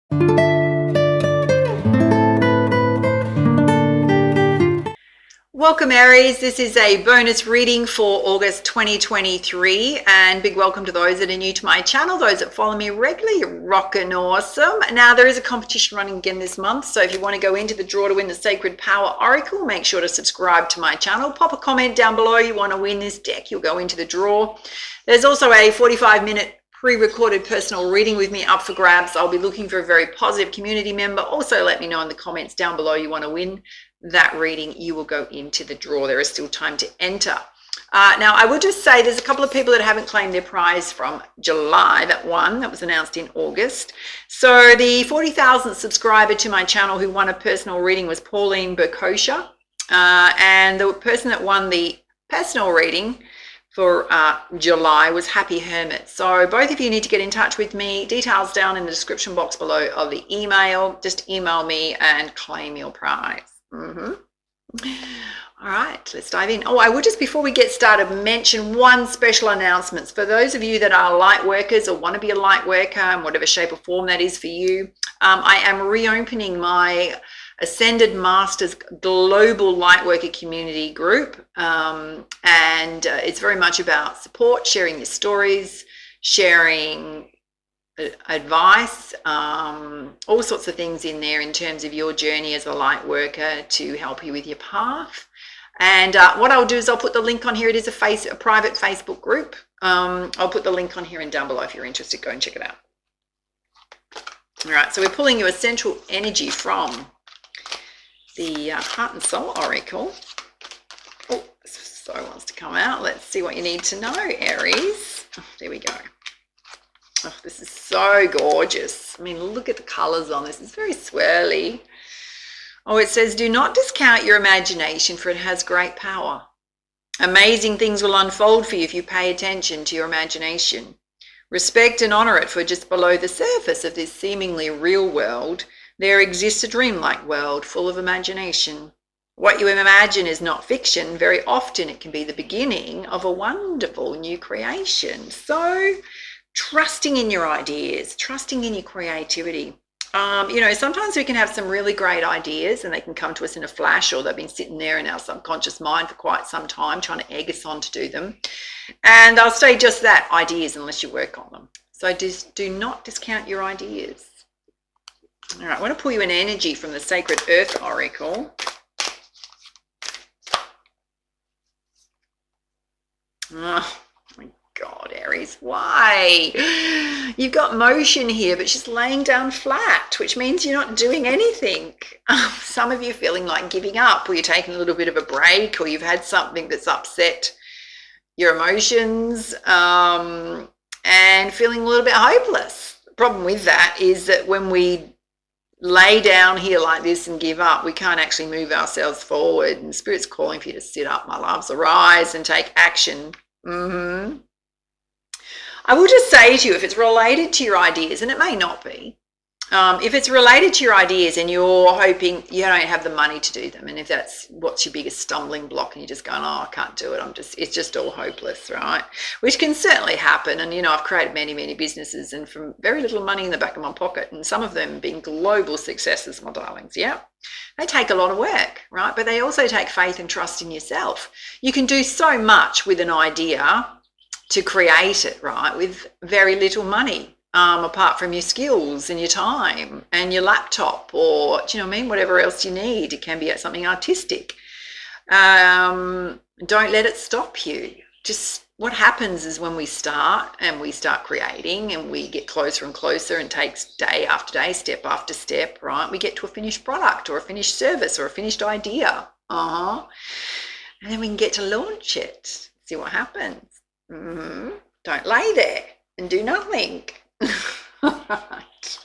Welcome Aries, this is a bonus reading for August 2023 and big welcome to those that are new to my channel. Those that follow me regularly, you're rocking awesome. Now there is a competition running again this month, so if you want to go into the draw to win the Sacred Power Oracle, make sure to subscribe to my channel. Pop a comment down below you want to win this deck, you'll go into the draw. There's also a 45-minute pre-recorded personal reading with me up for grabs. I'll be looking for a very positive community member. Also let me know in the comments down below you want to win that reading, you will go into the draw. There is still time to enter. Now I will just say there's a couple of people that haven't claimed their prize from July that was announced in August. So the 40,000th subscriber to my channel who won a personal reading was Pauline Berkosha, and the person that won the personal reading for July was Happy Hermit. So both of you need to get in touch with me. Details down in the description box below of the email. Just email me and claim your prize. All right, let's dive in. Oh, I would just, before we get started, mention one special announcement. For those of you that are light workers or want to be a light worker in whatever shape or form that is for you, I am reopening my Ascended Masters Global Lightworker Community group, and it's very much about support, sharing your stories, sharing advice, all sorts of things in there in terms of your journey as a light worker to help you with your path. And what I'll do is I'll put the link on here. It is a private Facebook group. I'll put the link on here and down below if you're interested. Go and check it out. All right, so we're pulling your essential energy from the Heart and Soul Oracle. Oh, so wants to come out. Let's see what you need to know, Aries. Oh, there we go. Oh, this is so gorgeous. I mean, look at the colors on this. It's very swirly. Oh, it says, do not discount your imagination, for it has great power. Amazing things will unfold for you if you pay attention to your imagination. Respect and honor it, for just below the surface of this seemingly real world, there exists a dreamlike world full of imagination. What you imagine is not fiction. Very often it can be the beginning of a wonderful new creation. So, trusting in your ideas, trusting in your creativity. You know, sometimes we can have some really great ideas and they can come to us in a flash, or they've been sitting there in our subconscious mind for quite some time trying to egg us on to do them. And I'll say just that, ideas, unless you work on them. So just do not discount your ideas. All right, I want to pull you an energy from the Sacred Earth Oracle. Oh my God, Aries, why? You've got motion here, but she's laying down flat, which means you're not doing anything. Some of you feeling like giving up, or you're taking a little bit of a break, or you've had something that's upset your emotions, and feeling a little bit hopeless. The problem with that is that when we lay down here like this and give up, we can't actually move ourselves forward, and Spirit's calling for you to sit up, my loves, arise and take action. I will just say to you, if it's related to your ideas, and it may not be, if it's related to your ideas and you're hoping you don't have the money to do them, and if that's what's your biggest stumbling block and you're just going, oh, I can't do it, it's just all hopeless, right? Which can certainly happen. And, you know, I've created many, many businesses, and from very little money in the back of my pocket, and some of them being global successes, my darlings, yeah. They take a lot of work, right? But they also take faith and trust in yourself. You can do so much with an idea to create it, right, with very little money. Apart from your skills and your time and your laptop, or, do you know what I mean, whatever else you need. It can be something artistic. Don't let it stop you. Just what happens is when we start creating, and we get closer and closer, and takes day after day, step after step, right, we get to a finished product or a finished service or a finished idea. And then we can get to launch it, see what happens. Don't lay there and do nothing. Right.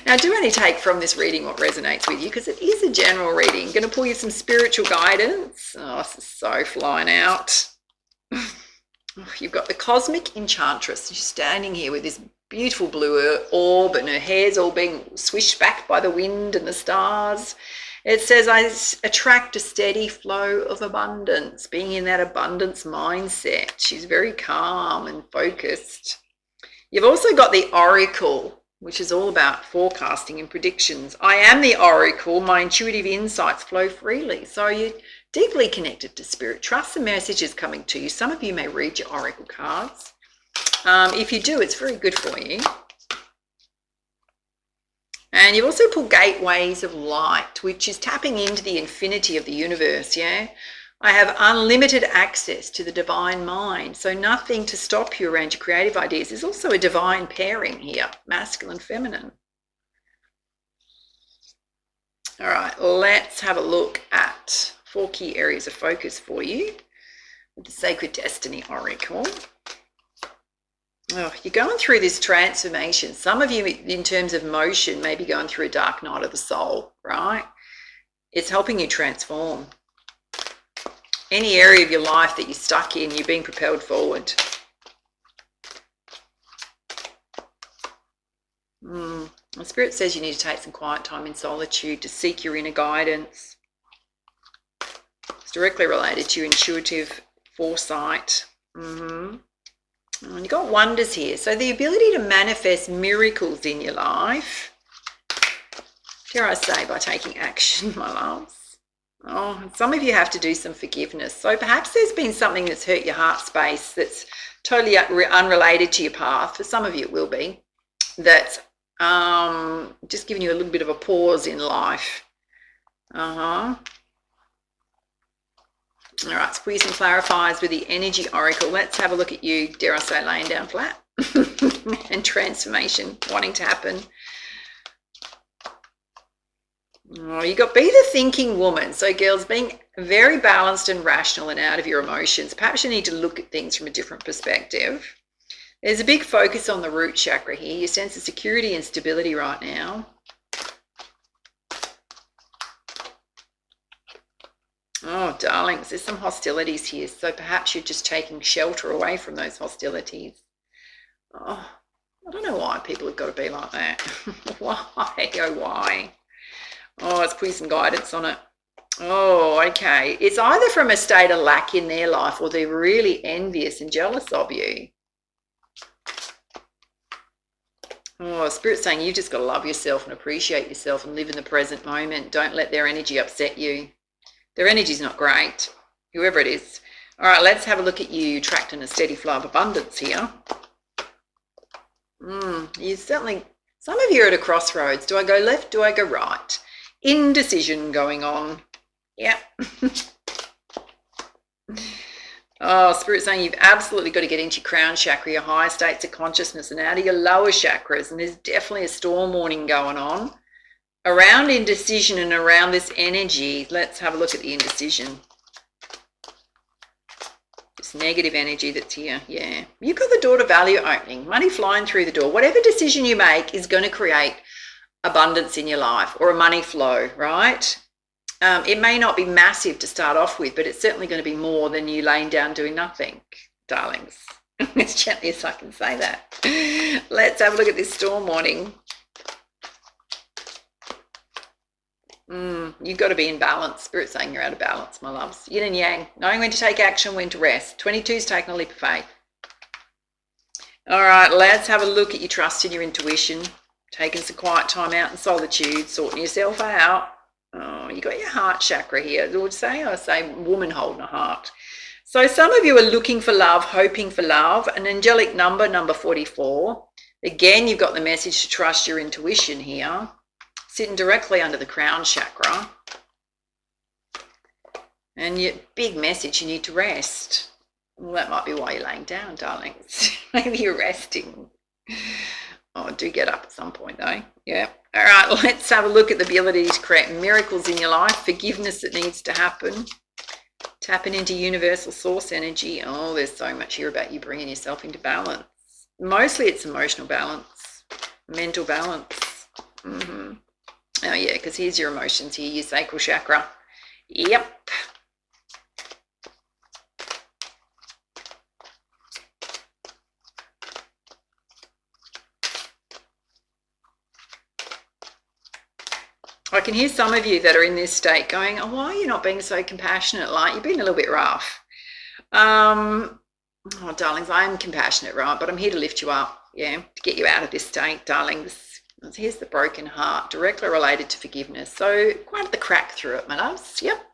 Now, do only take from this reading what resonates with you, because it is a general reading. I'm going to pull you some spiritual guidance. Oh, this is so flying out. You've got the Cosmic Enchantress. She's standing here with this beautiful blue orb, and her hair's all being swished back by the wind and the stars. It says, I attract a steady flow of abundance, being in that abundance mindset. She's very calm and focused. You've also got the Oracle which is all about forecasting and predictions. I am the oracle. My intuitive insights flow freely. So you're deeply connected to spirit. Trust the messages coming to you. Some of you may read your oracle cards. If you do, it's very good for you. And you've also pulled gateways of light, which is tapping into the infinity of the universe, yeah? I have unlimited access to the divine mind, so nothing to stop you around your creative ideas. There's also a divine pairing here, masculine, feminine. All right, let's have a look at 4 key areas of focus for you with the Sacred Destiny Oracle. Oh, you're going through this transformation. Some of you, in terms of motion, may be going through a dark night of the soul, right? It's helping you transform. Any area of your life that you're stuck in, you're being propelled forward. The Spirit says you need to take some quiet time in solitude to seek your inner guidance. It's directly related to your intuitive foresight. And you've got wonders here. So the ability to manifest miracles in your life, dare I say, by taking action, my loves. Oh, some of you have to do some forgiveness. So perhaps there's been something that's hurt your heart space that's totally unrelated to your path. For some of you it will be. That's just giving you a little bit of a pause in life. All right, squeeze and clarifies with the energy oracle. Let's have a look at you, dare I say, laying down flat and transformation wanting to happen. Oh, you got be the thinking woman. So girls, being very balanced and rational and out of your emotions. Perhaps you need to look at things from a different perspective. There's a big focus on the root chakra here. You sense of security and stability right now. Oh, darlings, there's some hostilities here. So perhaps you're just taking shelter away from those hostilities. Oh, I don't know why people have got to be like that. Why? Oh, why? Oh, let's put some guidance on it. Oh, okay. It's either from a state of lack in their life or they're really envious and jealous of you. Oh, Spirit's saying you've just got to love yourself and appreciate yourself and live in the present moment. Don't let their energy upset you. Their energy's not great, whoever it is. All right, let's have a look at you attracting a steady flow of abundance here. You certainly, some of you are at a crossroads. Do I go left? Do I go right? Indecision going on. Yeah. Oh, Spirit's saying you've absolutely got to get into your crown chakra, your higher states of consciousness and out of your lower chakras. And there's definitely a storm warning going on around indecision and around this energy. Let's have a look at the indecision. This negative energy that's here. Yeah. You've got the door to value opening, money flying through the door. Whatever decision you make is going to create abundance in your life or a money flow, right? It may not be massive to start off with, but it's certainly going to be more than you laying down doing nothing, darlings. As gently as I can say that. Let's have a look at this storm warning. You've got to be in balance. Spirit's saying you're out of balance, my loves. Yin and yang, knowing when to take action, when to rest. 22's taking a leap of faith. All right, let's have a look at your trust in your intuition. Taking some quiet time out in solitude, sorting yourself out. Oh, you got your heart chakra here. I say woman holding a heart. So some of you are looking for love, hoping for love. An angelic number, number 44. Again, you've got the message to trust your intuition here. Sitting directly under the crown chakra. And your big message, you need to rest. Well, that might be why you're laying down, darlings. Maybe you're resting. Oh, do get up at some point though. Yeah. All right, let's have a look at the ability to create miracles in your life. Forgiveness that needs to happen. Tapping into universal source energy. Oh, there's so much here about you bringing yourself into balance. Mostly it's emotional balance, mental balance. Oh yeah, because here's your emotions here, your sacral chakra. Yep. I can hear some of you that are in this state going, oh, why are you not being so compassionate? Like, you've been a little bit rough. Oh, darlings, I am compassionate, right? But I'm here to lift you up, yeah, to get you out of this state, darlings. Here's the broken heart, directly related to forgiveness. So quite the crack through it, my loves. Yep.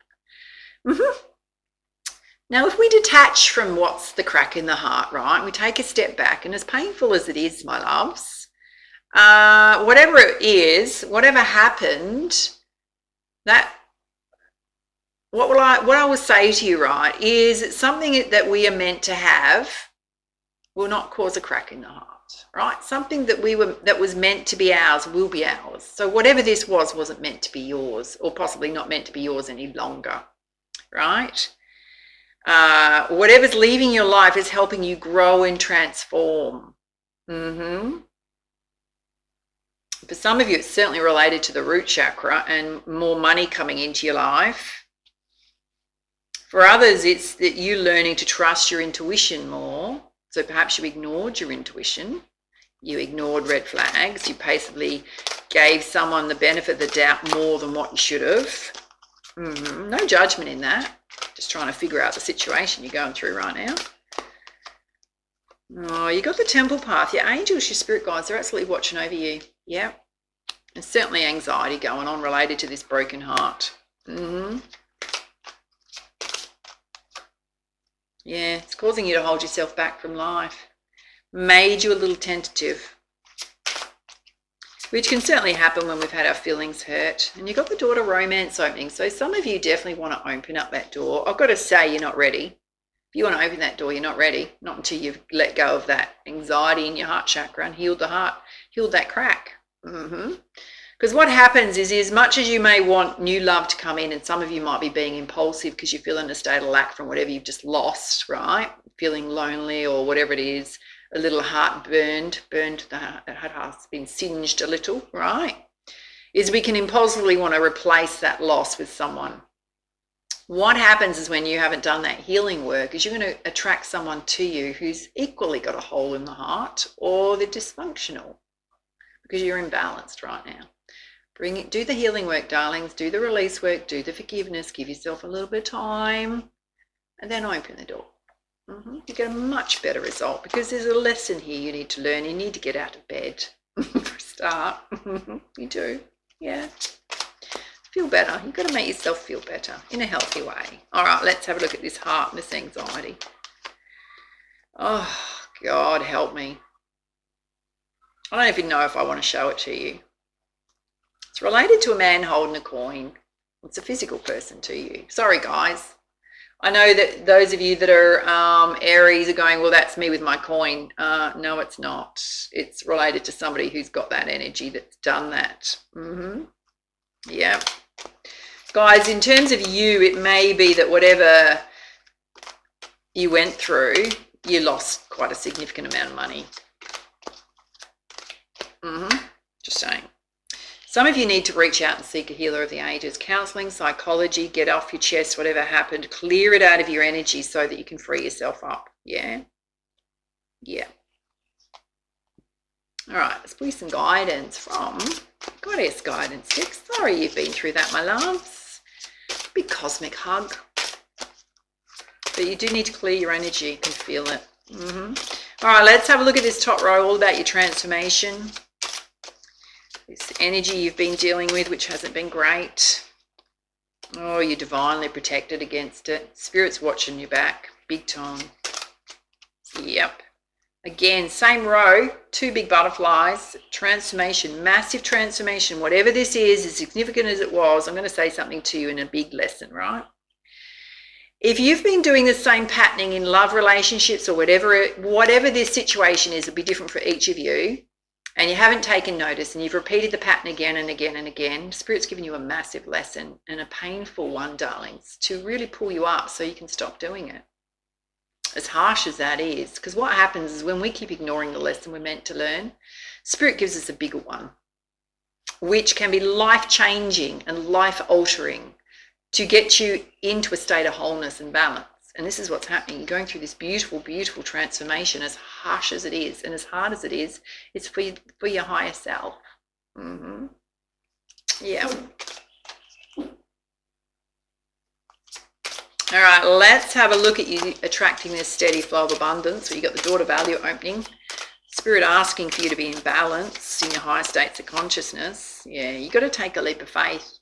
Now, if we detach from what's the crack in the heart, right, we take a step back, and as painful as it is, my loves, whatever it is, whatever happened, that what I will say to you, right, is something that we are meant to have will not cause a crack in the heart, right? Something that was meant to be ours will be ours. So whatever this wasn't meant to be yours, or possibly not meant to be yours any longer, right? Whatever's leaving your life is helping you grow and transform. For some of you, it's certainly related to the root chakra and more money coming into your life. For others, it's that you learning to trust your intuition more. So perhaps you ignored your intuition. You ignored red flags. You passively gave someone the benefit of the doubt more than what you should have. No judgment in that. Just trying to figure out the situation you're going through right now. Oh, you got the temple path. Your angels, your spirit guides, they're absolutely watching over you. Yeah. And certainly anxiety going on related to this broken heart. Yeah, it's causing you to hold yourself back from life. Made you a little tentative. Which can certainly happen when we've had our feelings hurt. And you've got the door to romance opening. So some of you definitely want to open up that door. I've got to say, you're not ready. If you want to open that door, you're not ready. Not until you've let go of that anxiety in your heart chakra and healed the heart, healed that crack. Because what happens is, as much as you may want new love to come in, and some of you might be being impulsive because you feel in a state of lack from whatever you've just lost, right? Feeling lonely or whatever it is, a little heart burned, the heart's been singed a little, right? Is we can impulsively want to replace that loss with someone. What happens is when you haven't done that healing work is you're going to attract someone to you who's equally got a hole in the heart, or they're dysfunctional because you're imbalanced right now. Do the healing work, darlings. Do the release work. Do the forgiveness. Give yourself a little bit of time, and then open the door. You get a much better result because there's a lesson here you need to learn. You need to get out of bed for a start. You do, yeah. Feel better. You've got to make yourself feel better in a healthy way. All right, let's have a look at this heart and this anxiety. Oh, God, help me. I don't even know if I want to show it to you. It's related to a man holding a coin. It's a physical person to you. Sorry, guys. I know that those of you that are Aries are going, well, that's me with my coin. No, it's not. It's related to somebody who's got that energy that's done that. Yeah. Guys, in terms of you, it may be that whatever you went through, you lost quite a significant amount of money. Just saying. Some of you need to reach out and seek a healer of the ages. Counseling, psychology, get off your chest, whatever happened. Clear it out of your energy so that you can free yourself up. Yeah? Yeah. All right, let's pull you some guidance from Goddess Guidance Deck. Sorry you've been through that, my loves. Big cosmic hug. But you do need to clear your energy. You can feel it. All right, let's have a look at this top row, all about your transformation. This energy you've been dealing with, which hasn't been great. Oh, you're divinely protected against it. Spirit's watching your back, big time. Yep. Again, same row, two big butterflies. Transformation, massive transformation. Whatever this is, as significant as it was, I'm going to say something to you in a big lesson, right? If you've been doing the same patterning in love relationships or whatever this situation is, it'll be different for each of you. And you haven't taken notice and you've repeated the pattern again and again and again, Spirit's given you a massive lesson, and a painful one, darlings, to really pull you up so you can stop doing it. As harsh as that is, because what happens is when we keep ignoring the lesson we're meant to learn, Spirit gives us a bigger one, which can be life-changing and life-altering to get you into a state of wholeness and balance. And this is what's happening. You're going through this beautiful, beautiful transformation, as harsh as it is and as hard as it is. It's for your higher self. Yeah. All right, let's have a look at you attracting this steady flow of abundance. So you got the door to value opening. Spirit asking for you to be in balance in your higher states of consciousness. Yeah, you got to take a leap of faith.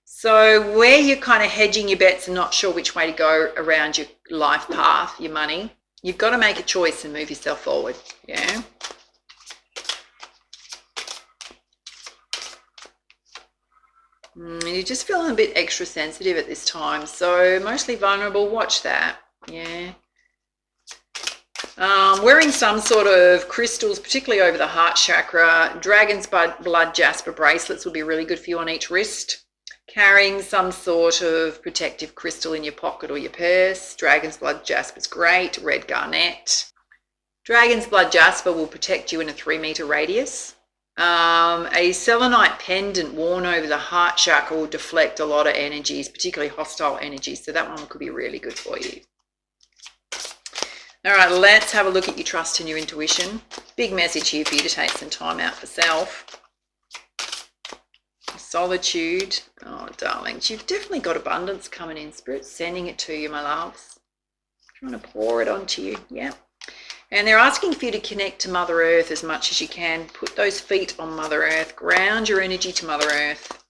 So where you're kind of hedging your bets and not sure which way to go around your life path, your money, you've got to make a choice and move yourself forward. Yeah. You're just feeling a bit extra sensitive at this time. So emotionally vulnerable, watch that. Yeah. Wearing some sort of crystals, particularly over the heart chakra. Dragon's blood jasper bracelets would be really good for you on each wrist. Carrying some sort of protective crystal in your pocket or your purse. Dragon's blood jasper is great. Red garnet. Dragon's blood jasper will protect you in a 3-meter radius. A selenite pendant worn over the heart chakra will deflect a lot of energies, particularly hostile energies. So that one could be really good for you. All right, let's have a look at your trust and your intuition. Big message here for you to take some time out for self. Solitude. Oh, darlings, you've definitely got abundance coming in. Spirit's sending it to you, my loves. Trying to pour it onto you. Yeah. And they're asking for you to connect to Mother Earth as much as you can. Put those feet on Mother Earth. Ground your energy to Mother Earth.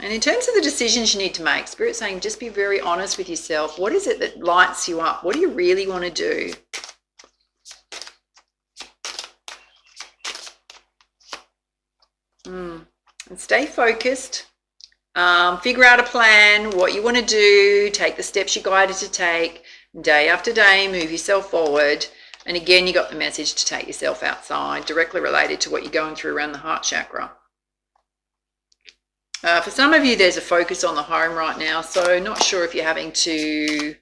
And in terms of the decisions you need to make, Spirit's saying just be very honest with yourself. What is it that lights you up? What do you really want to do? And stay focused. Figure out a plan, what you want to do, take the steps you're guided to take, day after day, move yourself forward. And again, you got the message to take yourself outside, directly related to what you're going through around the heart chakra. For some of you, there's a focus on the home right now, so not sure if you're having to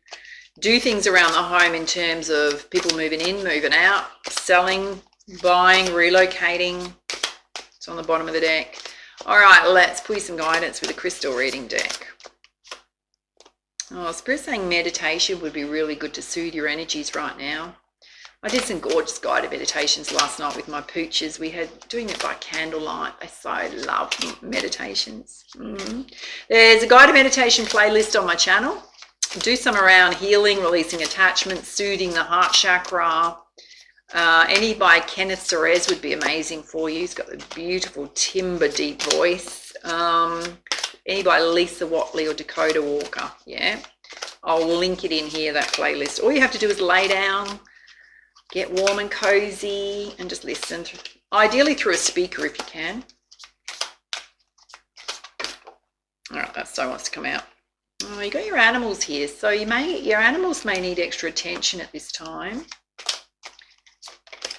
do things around the home in terms of people moving in, moving out, selling, buying, relocating. It's on the bottom of the deck. All right, let's pull you some guidance with a crystal reading deck. Oh, Spirit's saying meditation would be really good to soothe your energies right now. I did some gorgeous guided meditations last night with my pooches. We had doing it by candlelight. I so love meditations. There's a guided meditation playlist on my channel. Do some around healing, releasing attachment, soothing the heart chakra. Any by Kenneth Serez would be amazing for you. He's got the beautiful timber deep voice. Any by Lisa Watley or Dakota Walker. Yeah, I'll link it in here, that playlist. All you have to do is lay down, get warm and cozy, and just listen. Ideally through a speaker if you can. All right, that so wants to come out. Oh, you got your animals here. So your animals may need extra attention at this time.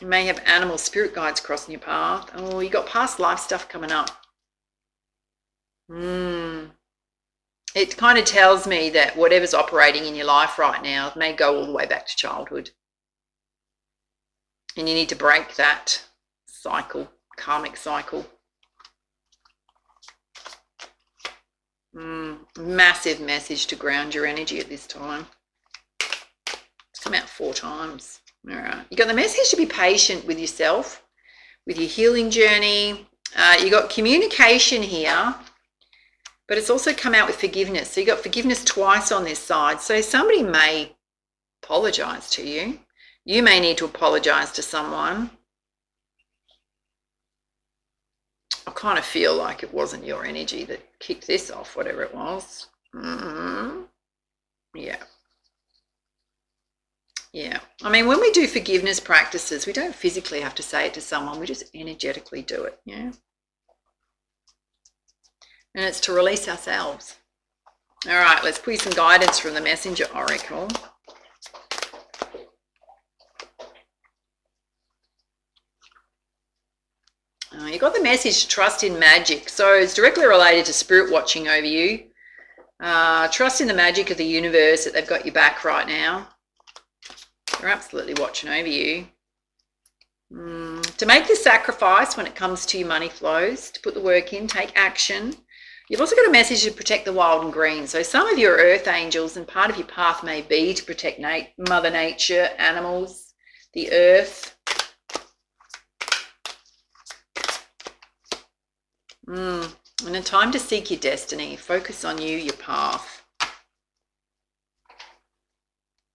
You may have animal spirit guides crossing your path. Oh, you got past life stuff coming up. It kind of tells me that whatever's operating in your life right now may go all the way back to childhood. And you need to break that cycle, karmic cycle. Massive message to ground your energy at this time. It's come out 4 times. All right. You got the message to be patient with yourself, with your healing journey. You got communication here, but it's also come out with forgiveness. So you got forgiveness twice on this side. So somebody may apologize to you. You may need to apologize to someone. I kind of feel like it wasn't your energy that kicked this off, whatever it was. Yeah. Yeah. I mean, when we do forgiveness practices, we don't physically have to say it to someone. We just energetically do it. Yeah. And it's to release ourselves. All right, let's pull you some guidance from the Messenger Oracle. You got the message to trust in magic. So it's directly related to spirit watching over you. Trust in the magic of the universe that they've got your back right now. They're absolutely watching over you. To make the sacrifice when it comes to your money flows, to put the work in, take action. You've also got a message to protect the wild and green. So some of your earth angels, and part of your path may be to protect Mother Nature, animals, the earth. And a time to seek your destiny. Focus on you, your path.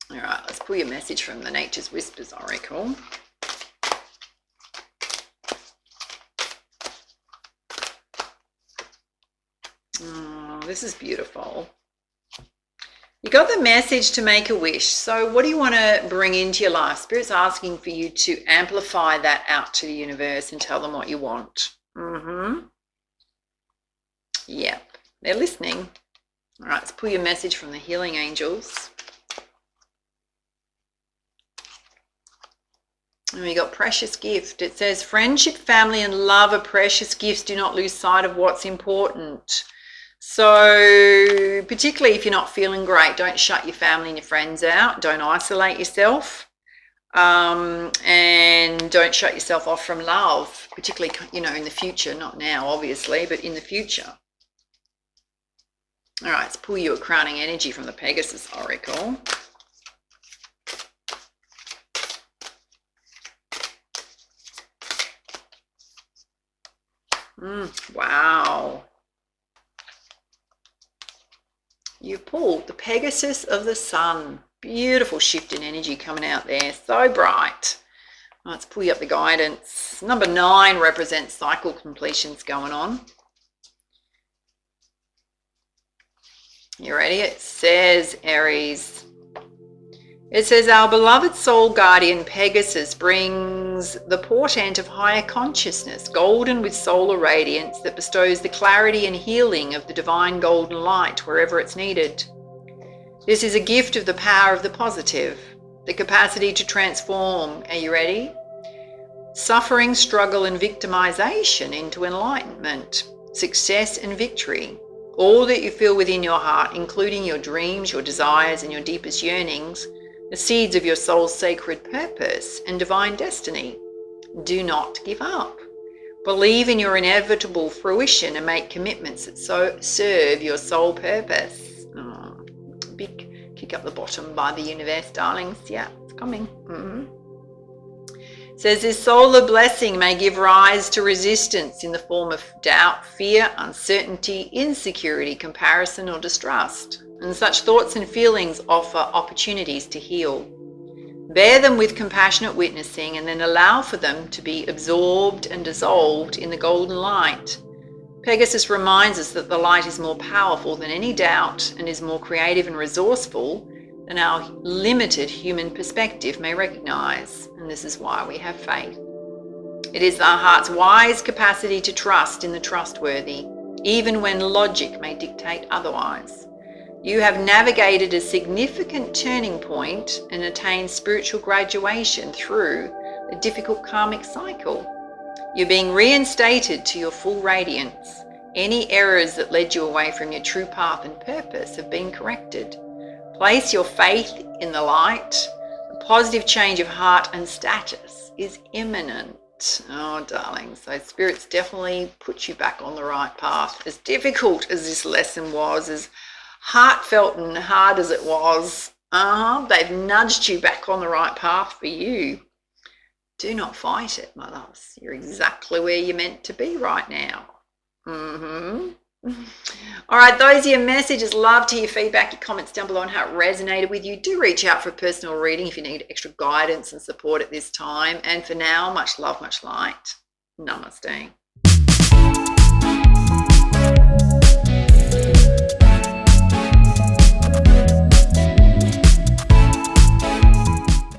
All right, let's pull your message from the Nature's Whispers Oracle. Oh, this is beautiful. You got the message to make a wish. So what do you want to bring into your life? Spirit's asking for you to amplify that out to the universe and tell them what you want. Yep, they're listening. All right, let's pull your message from the healing angels. And we got precious gift. It says, friendship, family, and love are precious gifts. Do not lose sight of what's important. So particularly if you're not feeling great, don't shut your family and your friends out. Don't isolate yourself. And don't shut yourself off from love, particularly, you know, in the future, not now, obviously, but in the future. All right, let's pull you a crowning energy from the Pegasus Oracle. Wow. You pulled the Pegasus of the Sun. Beautiful shift in energy coming out there. So bright. Let's pull you up the guidance. Number 9 represents cycle completions going on. You ready? It says, Aries. It says, our beloved soul guardian Pegasus brings the portent of higher consciousness, golden with solar radiance that bestows the clarity and healing of the divine golden light wherever it's needed. This is a gift of the power of the positive, the capacity to transform. Are you ready? Suffering, struggle, and victimization into enlightenment, success and victory. All that you feel within your heart, including your dreams, your desires, and your deepest yearnings, the seeds of your soul's sacred purpose and divine destiny. Do not give up. Believe in your inevitable fruition and make commitments that serve your soul purpose. Oh, big kick up the bottom by the universe, darlings. Yeah, it's coming. It says this solar blessing may give rise to resistance in the form of doubt, fear, uncertainty, insecurity, comparison, or distrust. And such thoughts and feelings offer opportunities to heal. Bear them with compassionate witnessing and then allow for them to be absorbed and dissolved in the golden light. Pegasus reminds us that the light is more powerful than any doubt and is more creative and resourceful than our limited human perspective may recognize. And this is why we have faith. It is our heart's wise capacity to trust in the trustworthy, even when logic may dictate otherwise. You have navigated a significant turning point and attained spiritual graduation through a difficult karmic cycle. You're being reinstated to your full radiance. Any errors that led you away from your true path and purpose have been corrected. Place your faith in the light. A positive change of heart and status is imminent. Oh, darling. So Spirit's definitely put you back on the right path. As difficult as this lesson was, as heartfelt and hard as it was, they've nudged you back on the right path for you. Do not fight it, my loves. You're exactly where you're meant to be right now. All right, those are your messages. Love to hear feedback, your comments down below on how it resonated with you. Do reach out for a personal reading if you need extra guidance and support at this time. And for now, much love, much light. Namaste.